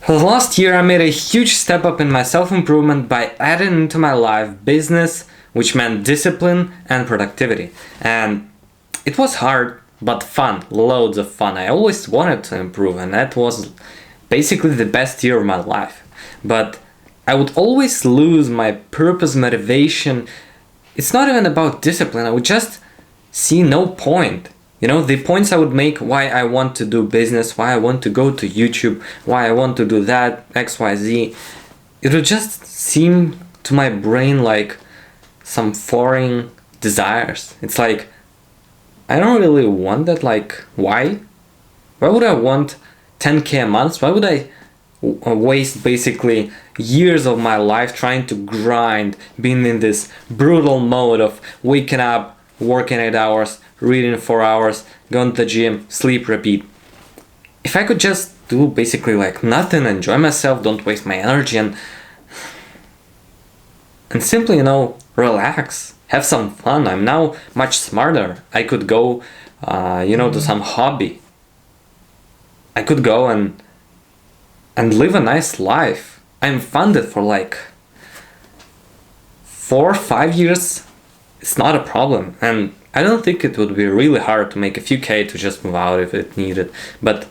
Last year I made a huge step up in my self-improvement by adding into my life business, which meant discipline and productivity. And it was hard, but fun, loads of fun. I always wanted to improve, and that was basically the best year of my life. But I would always lose my purpose, motivation. It's not even about discipline, I would just see no point. The points I would make why I want to do business, why I want to go to YouTube, why I want to do that, XYZ, it would just seem to my brain like some foreign desires. It's like, I don't really want that, like, why? Why would I want 10k a month? Why would I waste basically years of my life trying to grind, being in this brutal mode of waking up, working 8 hours, reading 4 hours, going to the gym, sleep, repeat. If I could just do basically like nothing, enjoy myself, don't waste my energy, and simply, relax, have some fun. I'm now much smarter. I could go, to some hobby. I could go and live a nice life. I'm funded for like 4 or 5 years. It's not a problem, and I don't think it would be really hard to make a few K to just move out if it needed. But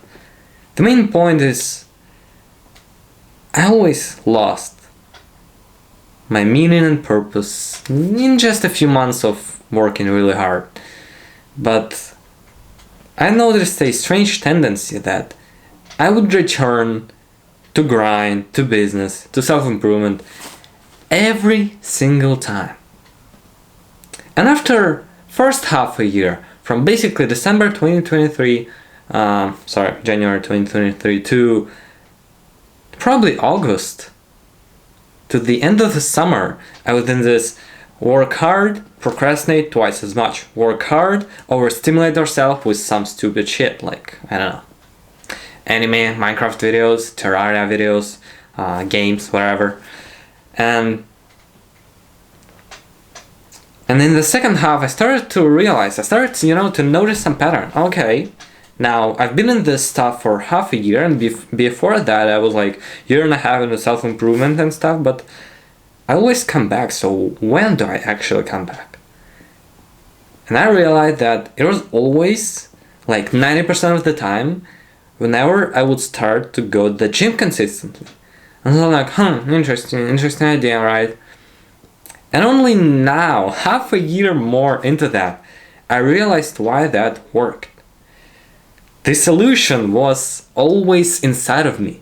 the main point is, I always lost my meaning and purpose in just a few months of working really hard. But I noticed a strange tendency that I would return to grind, to business, to self-improvement every single time. And after first half a year, from basically December 2023, January 2023 to probably August, to the end of the summer, I was in this work hard, procrastinate twice as much. Work hard, overstimulate ourselves with some stupid shit like, I don't know, anime, Minecraft videos, Terraria videos, games, whatever. And in the second half, I started to realize, to notice some pattern. Okay, now I've been in this stuff for half a year, and before that I was like year and a half into self-improvement and stuff, but I always come back, so when do I actually come back? And I realized that it was always like 90% of the time whenever I would start to go to the gym consistently. And I was like, interesting idea, right? And only now, half a year more into that, I realized why that worked. The solution was always inside of me.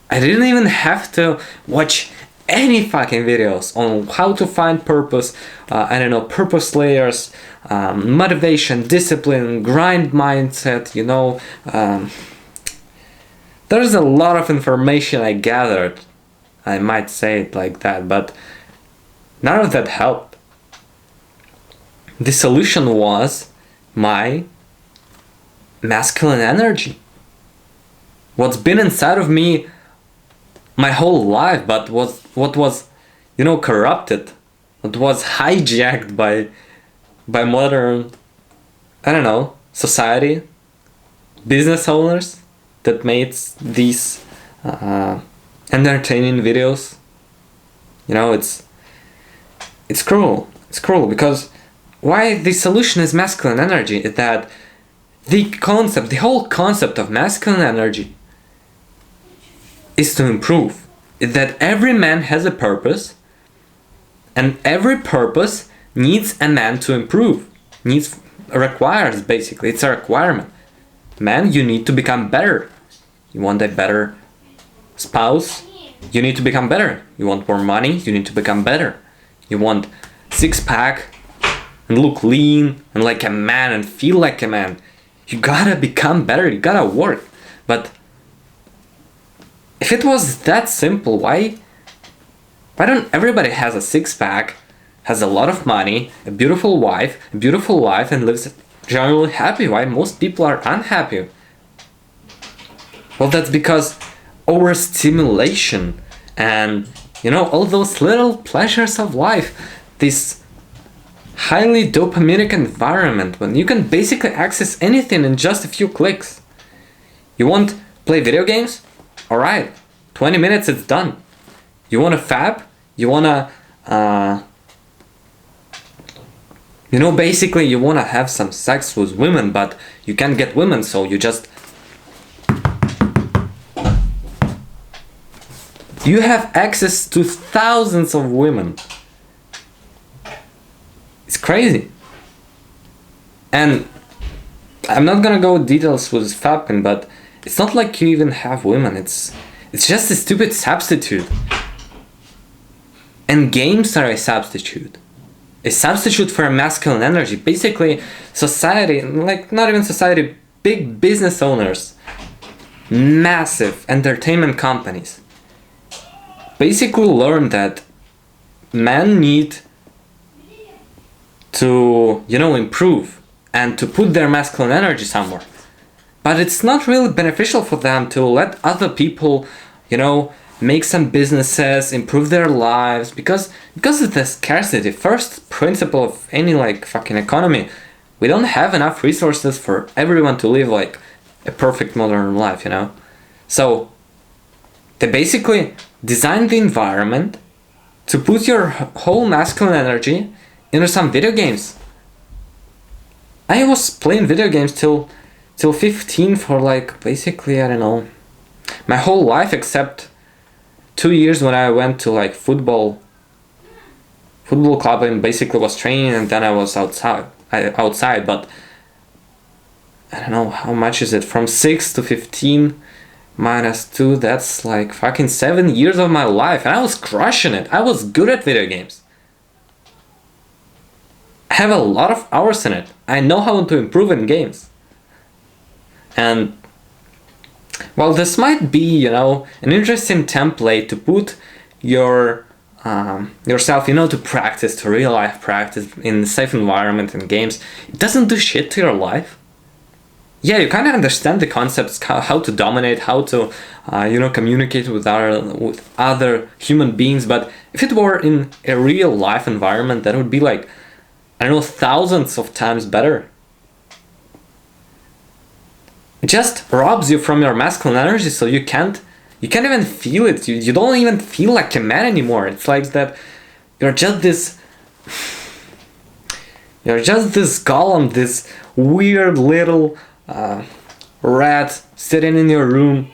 I didn't even have to watch any fucking videos on how to find purpose, purpose layers, motivation, discipline, grind mindset, There's a lot of information I gathered, I might say it like that, but none of that helped. The solution was my masculine energy. What's been inside of me my whole life, but what was corrupted, what was hijacked by modern, society, business owners that made these entertaining videos. It's cruel. It's cruel because why the solution is masculine energy is that the whole concept of masculine energy is to improve. Is that every man has a purpose, and every purpose needs a man to improve. Requires, basically, it's a requirement. Man, you need to become better. You want a better spouse, you need to become better. You want more money, you need to become better. You want six-pack and look lean and like a man and feel like a man. You gotta become better, you gotta work. But if it was that simple, why don't everybody has a six-pack, has a lot of money, a beautiful wife, and lives generally happy? Why most people are unhappy? Well, that's because overstimulation and all those little pleasures of life, this highly dopaminic environment when you can basically access anything in just a few clicks. You want Play video games? Alright, 20 minutes, it's done. You wanna fab? You wanna, basically you wanna have some sex with women, but you can't get women, so you just... You have access to thousands of women. It's crazy. And I'm not gonna go details with fapping, but it's not like you even have women. It's just a stupid substitute. And games are a substitute. A substitute for a masculine energy. Basically, society, like not even society, big business owners, massive entertainment companies, basically learn that men need to, improve and to put their masculine energy somewhere. But it's not really beneficial for them to let other people, make some businesses, improve their lives, because of the scarcity. First principle of any fucking economy, we don't have enough resources for everyone to live like a perfect modern life, So they basically design the environment to put your whole masculine energy into some video games. I was playing video games till 15 for basically, I don't know, my whole life except 2 years when I went to football club and basically was training, and then I was outside, but I don't know how much is it, from 6 to 15 minus 2, that's fucking 7 years of my life, and I was crushing it. I was good at video games. I have a lot of hours in it. I know how to improve in games. And well, this might be, an interesting template to put yourself, to practice, to real life practice in a safe environment in games. It doesn't do shit to your life. Yeah, you kind of understand the concepts, how to dominate, how to, communicate with other human beings. But if it were in a real life environment, that would be thousands of times better. It just robs you from your masculine energy, so you can't even feel it. You don't even feel like a man anymore. It's like that you're just this golem, this weird little rat sitting in your room,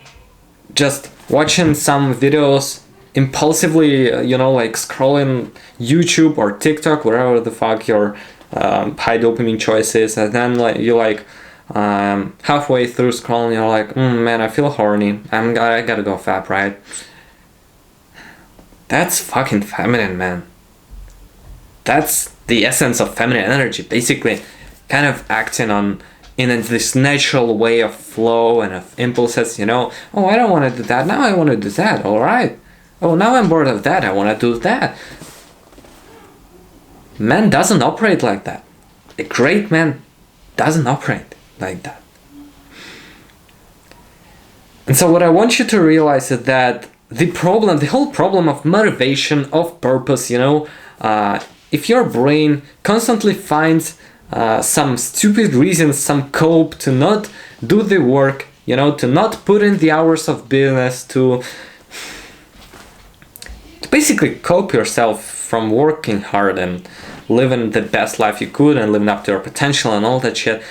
just watching some videos impulsively, scrolling YouTube or TikTok, wherever the fuck your high dopamine choice is, and then halfway through scrolling, you're like, man, I feel horny. I gotta go fap, right? That's fucking feminine, man. That's the essence of feminine energy. Basically, kind of acting in this natural way of flow and of impulses, Oh, I don't want to do that. Now I want to do that. All right. Oh, now I'm bored of that. I want to do that. Man doesn't operate like that. A great man doesn't operate like that. And so what I want you to realize is that the whole problem of motivation, of purpose, if your brain constantly finds some stupid reasons, some cope to not do the work, to not put in the hours of business, to basically cope yourself from working hard and living the best life you could and living up to your potential and all that shit,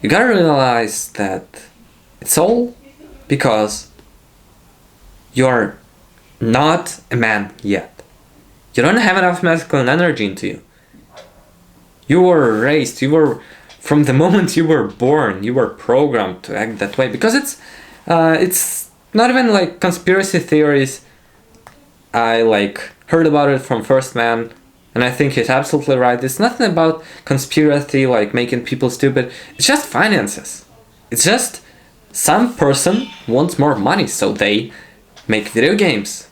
you gotta realize that it's all because you're not a man yet. You don't have enough masculine energy into you. You were raised, from the moment you were born, you were programmed to act that way. Because it's not even conspiracy theories. I heard about it from First Man, and I think he's absolutely right. It's nothing about conspiracy, making people stupid. It's just finances. It's just some person wants more money, so they make video games.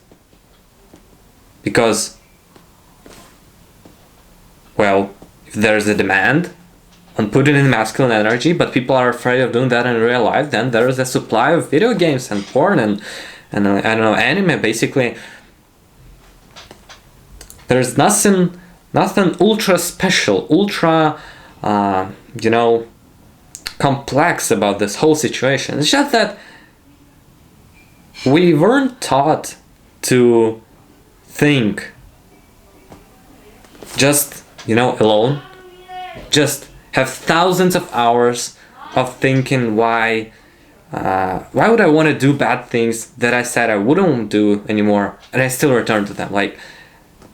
Because, well, if there's a demand on putting in masculine energy, but people are afraid of doing that in real life, then there is a supply of video games and porn and I don't know, anime, basically. There's nothing ultra special, ultra, complex about this whole situation. It's just that we weren't taught to think just, alone. Just have thousands of hours of thinking why would I want to do bad things that I said I wouldn't do anymore, and I still return to them. Like,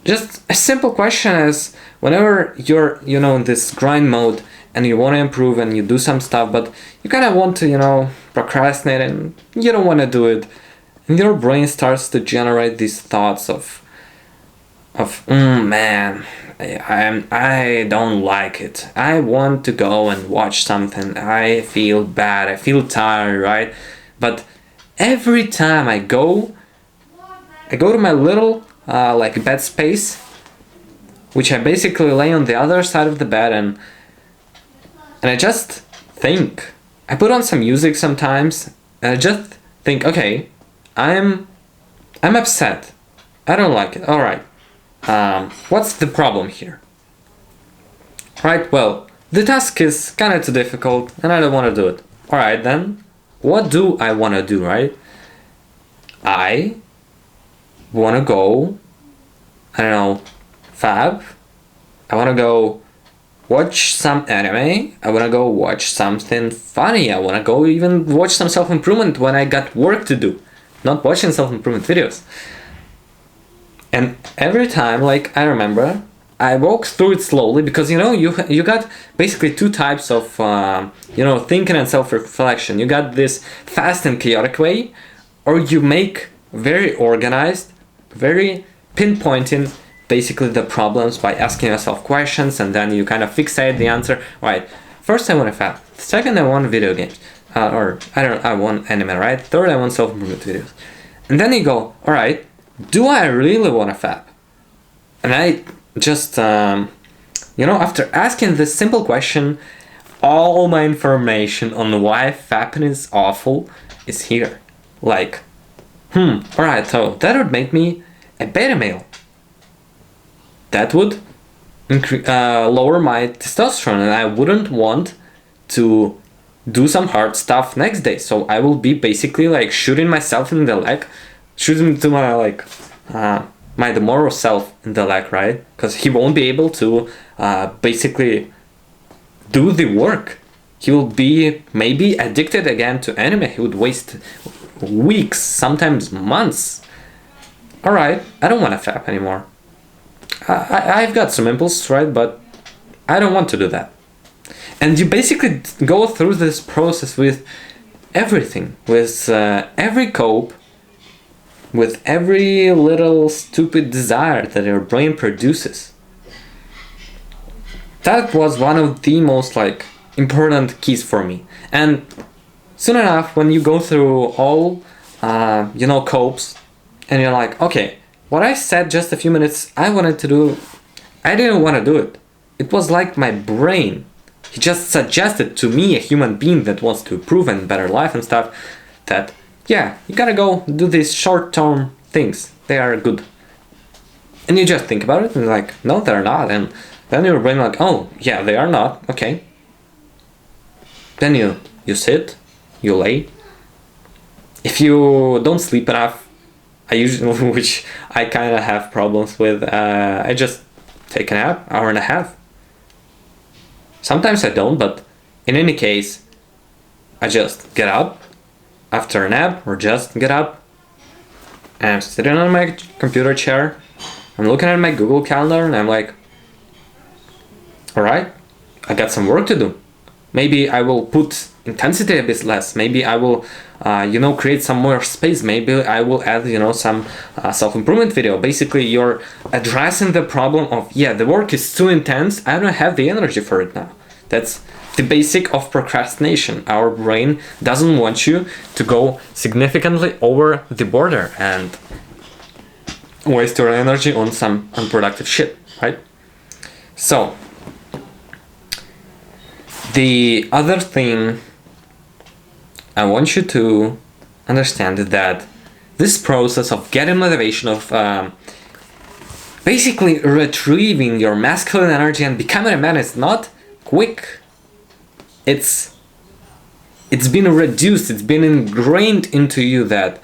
just a simple question is, whenever you're, in this grind mode and you want to improve and you do some stuff, but you kind of want to, procrastinate and you don't want to do it, and your brain starts to generate these thoughts of man, I don't like it. I want to go and watch something. I feel bad. I feel tired, right? But every time I go to my little bed space, which I basically lay on the other side of the bed, and I just think. I put on some music sometimes, and I just think, okay, I'm upset. I don't like it. All right. What's the problem here? Right, well, the task is kind of too difficult and I don't want to do it. Alright then, what do I want to do, right? I want to go, fab. I want to go watch some anime. I want to go watch something funny. I want to go even watch some self-improvement when I got work to do. Not watching self-improvement videos. And every time, I remember, I walk through it slowly because, you got basically two types of, thinking and self-reflection. You got this fast and chaotic way, or you make very organized, very pinpointing basically the problems by asking yourself questions, and then you kind of fixate the answer. Right, first I want a fab. Second I want video games. I want anime, right? Third I want self-improvement videos. And then you go, alright, do I really want a fab? And I just, after asking this simple question, all my information on why fapping is awful is here. Alright, so that would make me a beta male. That would lower my testosterone, and I wouldn't want to do some hard stuff next day. So I will be basically shooting myself in the leg, shooting to my my demoralized self in the leg, right? Because he won't be able to basically do the work. He will be maybe addicted again to anime. He would waste weeks, sometimes months. Alright, I don't want to fap anymore. I've got some impulses, right? But I don't want to do that. And you basically go through this process with everything, with every cope, with every little stupid desire that your brain produces. That was one of the most important keys for me. And soon enough, when you go through all copes, and you're like, okay, what I said just a few minutes I wanted to do, I didn't want to do it. It was like my brain. He just suggested to me, a human being that wants to improve and better life and stuff, that yeah, you gotta go do these short-term things. They are good. And you just think about it and you're like, no, they're not. And then your brain oh, yeah, they are not. Okay. Then you sit, you lay. If you don't sleep enough, I usually, which I kind of have problems with, I just take a nap, hour and a half. Sometimes I don't, but in any case, I just get up after a nap, or just get up, and I'm sitting on my computer chair, I'm looking at my Google Calendar, and I'm like, alright, I got some work to do. Maybe I will put intensity a bit less, maybe I will, create some more space, maybe I will add, some self-improvement video. Basically, you're addressing the problem of, yeah, the work is too intense, I don't have the energy for it now. That's the basic of procrastination. Our brain doesn't want you to go significantly over the border and waste your energy on some unproductive shit, right? So, the other thing I want you to understand is that this process of getting motivation, of basically retrieving your masculine energy and becoming a man, is not quick. It's it's been reduced, it's been ingrained into you that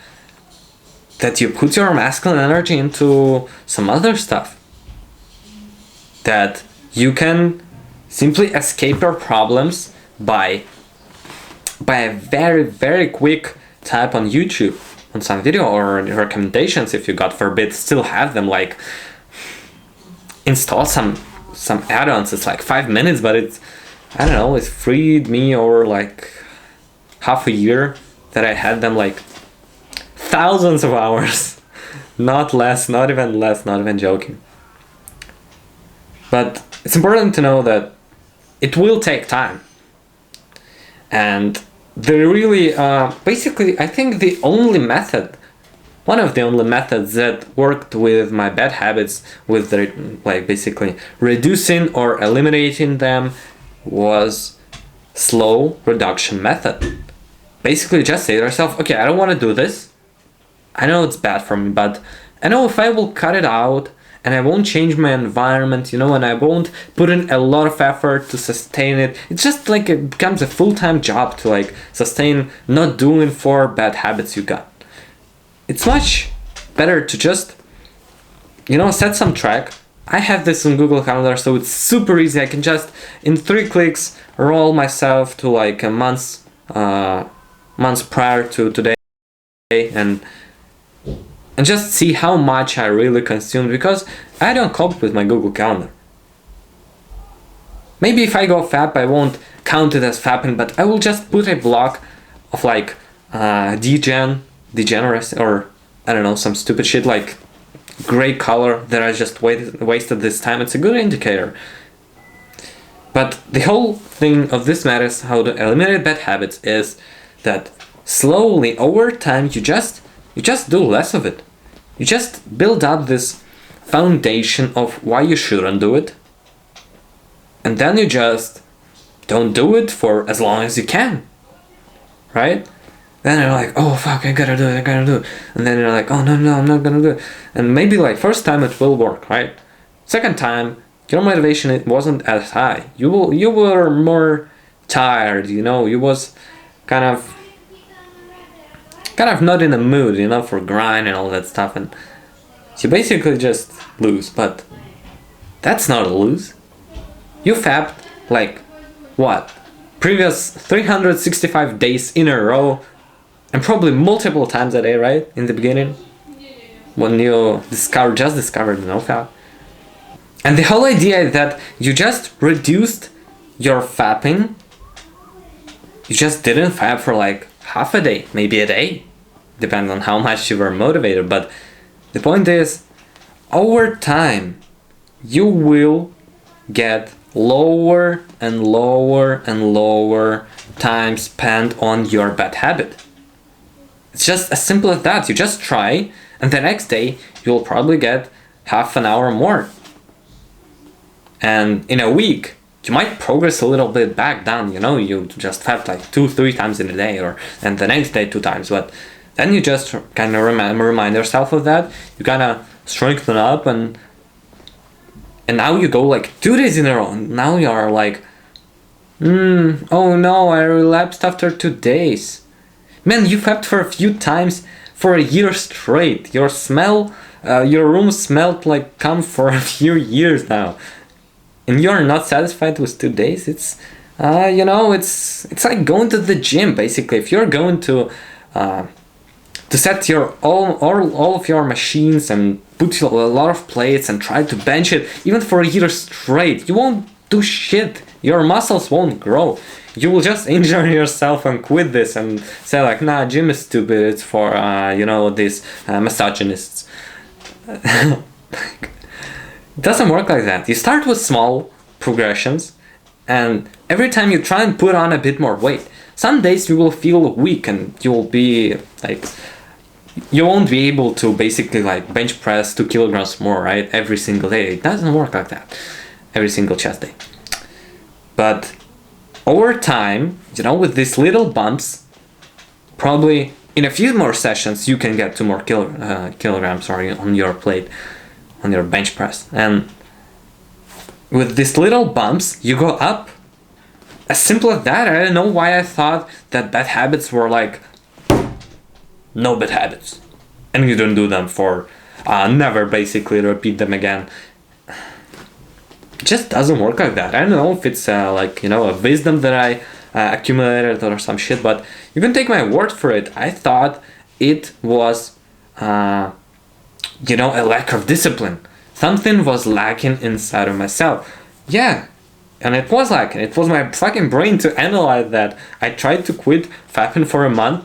you put your masculine energy into some other stuff, that you can simply escape your problems by a very, very quick type on YouTube on some video, or recommendations if you, God forbid, still have them, like install some add-ons. It's like 5 minutes, but it's, I don't know, it freed me over like half a year that I had them, like thousands of hours. Not less, not even joking. But it's important to know that it will take time. And the really, basically, I think the only method, one of the only methods that worked with my bad habits, with the, like basically reducing or eliminating them, was slow reduction method. Basically just say to yourself, okay, I don't want to do this. I know it's bad for me, but I know if I will cut it out and I won't change my environment, and I won't put in a lot of effort to sustain it, it's just like it becomes a full-time job to like sustain not doing 4 bad habits you got. It's much better to just, set some track. I have this on Google Calendar, so it's super easy. I can just, in 3 clicks, roll myself to like a months prior to today, and just see how much I really consumed, because I don't cope with my Google Calendar. Maybe if I go FAP, I won't count it as fapping, but I will just put a block of like degeneracy, or I don't know, some stupid shit like gray color that I just wasted this time. It's a good indicator. But the whole thing of this matters, how to eliminate bad habits, is that slowly over time you just do less of it. You just build up this foundation of why you shouldn't do it, and then you just don't do it for as long as you can, right? Then you're like, oh fuck, I gotta do it, and then you're like, oh no, I'm not gonna do it, and maybe like first time it will work, right? Second time, your motivation, it wasn't as high. You were more tired, you was kind of not in the mood, for grind and all that stuff, and you basically just lose. But that's not a lose. You fapped like what? Previous 365 days in a row, and probably multiple times a day, right? In the beginning, when you just discovered the NoFap. And the whole idea is that you just reduced your fapping. You just didn't fap for like half a day, maybe a day, depends on how much you were motivated. But the point is, over time, you will get lower and lower and lower time spent on your bad habit. It's just as simple as that. You just try, and the next day you'll probably get half an hour more. And in a week, you might progress a little bit back down, you just fap like 2-3 times in a day, and the next day 2 times, but then you just kind of remind yourself of that. You kind of strengthen up, and now you go like 2 days in a row, and now you are like, oh no, I relapsed after 2 days. Man, you fapped for a few times for a year straight. Your room smelled like cum for a few years now. And you're not satisfied with 2 days. It's it's like going to the gym, basically. If you're going to set all of your machines and put a lot of plates and try to bench it even for a year straight, you won't do shit. Your muscles won't grow. You will just injure yourself and quit this and say like, nah, gym is stupid. It's for these misogynists. It doesn't work like that. You start with small progressions, and every time you try and put on a bit more weight, some days you will feel weak and you will be like, you won't be able to basically like bench press 2 kilograms more, right? Every single day. It doesn't work like that. Every single chest day. But over time, with these little bumps, probably in a few more sessions, you can get 2 more kilograms on your plate, on your bench press. And with these little bumps, you go up as simple as that. I don't know why I thought that bad habits were like no bad habits, and you don't do them for never basically repeat them again. It just doesn't work like that. I don't know if it's like, you know, a wisdom that I accumulated or some shit, but you can take my word for it. I thought it was you know, a lack of discipline. Something was lacking inside of myself. Yeah, and it was lacking. It was my fucking brain to analyze that. I tried to quit fapping for a month,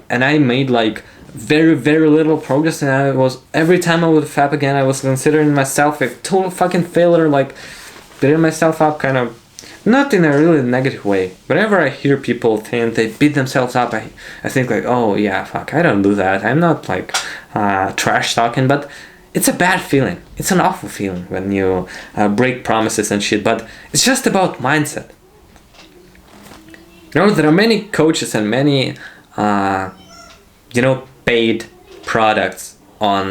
and I made like very, very little progress. And I was, every time I would fap again, I was considering myself a total fucking failure, like beating myself up, kind of, not in a really negative way. Whenever I hear people think they beat themselves up, I think like, oh yeah, fuck, I don't do that. I'm not like trash talking, but it's a bad feeling. It's an awful feeling when you break promises and shit, but it's just about mindset. You know, there are many coaches and many, you know, paid products on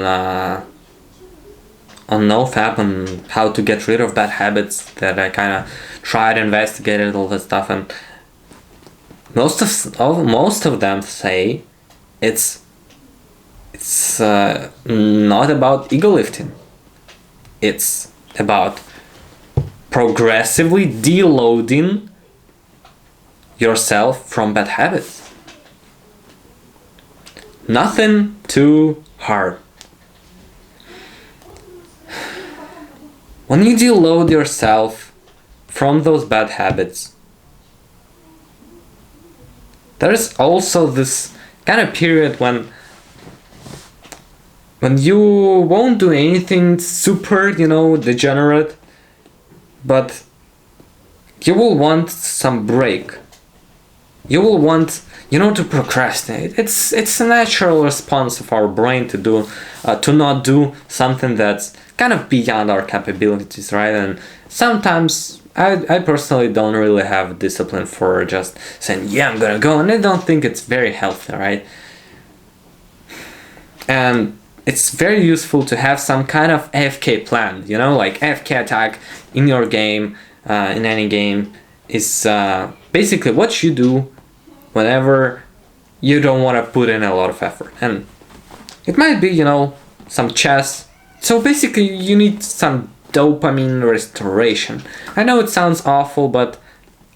NoFap, on how to get rid of bad habits that I kind of tried, investigated all that stuff, and most of them say it's not about ego lifting. It's about progressively deloading yourself from bad habits. Nothing too hard. When you deload yourself from those bad habits, there is also this kind of period when you won't do anything super, you know, degenerate, but you will want some break. You will want, you know, to procrastinate. It's a natural response of our brain to do, to not do something that's kind of beyond our capabilities, right? And sometimes I personally don't really have discipline for just saying, yeah, I'm gonna go, and I don't think it's very healthy, right? And it's very useful to have some kind of AFK plan, you know, like AFK attack in your game, in any game, is basically what you do whenever you don't want to put in a lot of effort. And it might be, you know, some chess. So basically you need some dopamine restoration. I know it sounds awful, but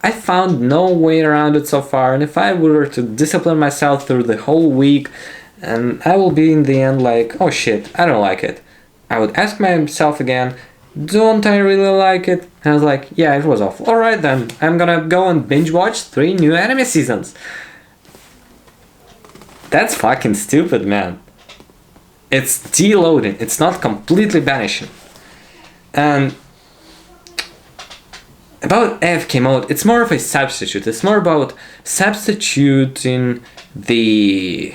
I found no way around it so far, and if I were to discipline myself through the whole week, and I will be in the end like, oh shit, I don't like it, I would ask myself again, don't I really like it? And I was like, yeah, it was awful. Alright then, I'm gonna go and binge watch 3 new anime seasons. That's fucking stupid, man. It's deloading, it's not completely banishing. And about AFK mode, it's more of a substitute. It's more about substituting the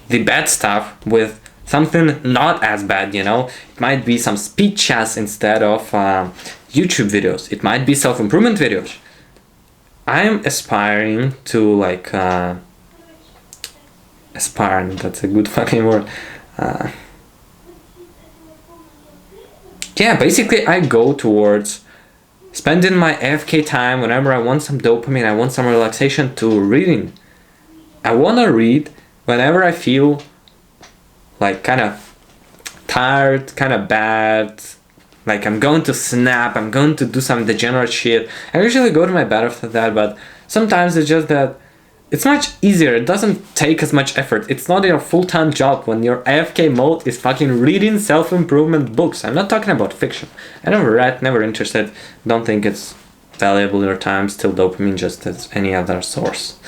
bad stuff with something not as bad, you know. It might be some speed chats instead of YouTube videos. It might be self-improvement videos. I'm aspiring to like aspiring, that's a good fucking word. Yeah, basically I go towards spending my AFK time whenever I want some dopamine, I want some relaxation, to reading. I wanna read whenever I feel like kind of tired, kind of bad, like I'm going to snap, I'm going to do some degenerate shit. I usually go to my bed after that, but sometimes it's just that it's much easier, it doesn't take as much effort. It's not your full-time job when your AFK mode is fucking reading self-improvement books. I'm not talking about fiction. I never read, never interested, don't think it's valuable in your time, still dopamine just as any other source.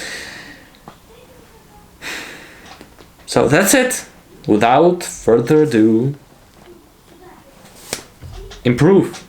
So that's it. Without further ado, improve.